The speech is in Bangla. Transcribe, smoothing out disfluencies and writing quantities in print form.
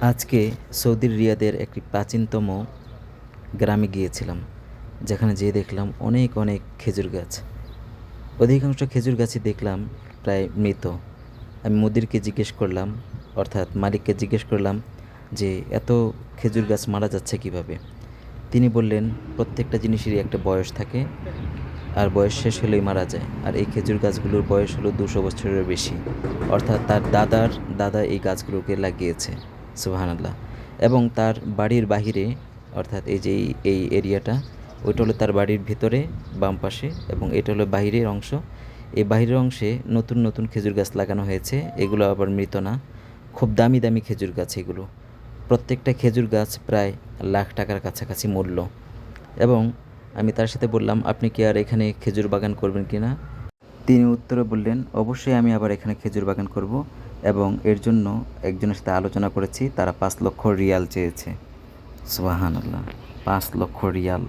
আজকে সৌদির রিয়াদের একটি প্রাচীনতম গ্রামে গিয়েছিলাম, যেখানে যেয়ে দেখলাম অনেক অনেক খেজুর গাছ। অধিকাংশ খেজুর গাছই দেখলাম প্রায় মৃত। আমি মুদিরকে জিজ্ঞেস করলাম, অর্থাৎ মালিককে জিজ্ঞেস করলাম যে এত খেজুর গাছ মারা যাচ্ছে কিভাবে। তিনি বললেন প্রত্যেকটা জিনিসেরই একটা বয়স থাকে, আর বয়স শেষ হলেই মারা যায়। আর এই খেজুর গাছগুলোর বয়স হলো 200 বছরের বেশি, অর্থাৎ তার দাদার দাদা এই গাছগুলোকে লাগিয়েছে। সুবহানাল্লাহ। এবং তার বাড়ির বাহিরে, অর্থাৎ এই যে এই এরিয়াটা, ওইটা হলো তার বাড়ির ভিতরে বাম পাশে, এবং এটা হলো বাহিরের অংশ। এই বাহিরের অংশে নতুন নতুন খেজুর গাছ লাগানো হয়েছে। এগুলো আবার মৃত না, খুব দামি দামি খেজুর গাছ এগুলো। প্রত্যেকটা খেজুর গাছ প্রায় লাখ টাকার কাছাকাছি মূল্য। এবং আমি তার সাথে বললাম, আপনি কি আর এখানে খেজুর বাগান করবেন কি না? তিনি উত্তরে বললেন, অবশ্যই আমি আবার এখানে খেজুর বাগান করব, এবং এর জন্য একজনের সাথে আলোচনা করেছি, তারা 5 লক্ষ রিয়াল চেয়েছে। সুবহানাল্লাহ, 5 লক্ষ রিয়াল!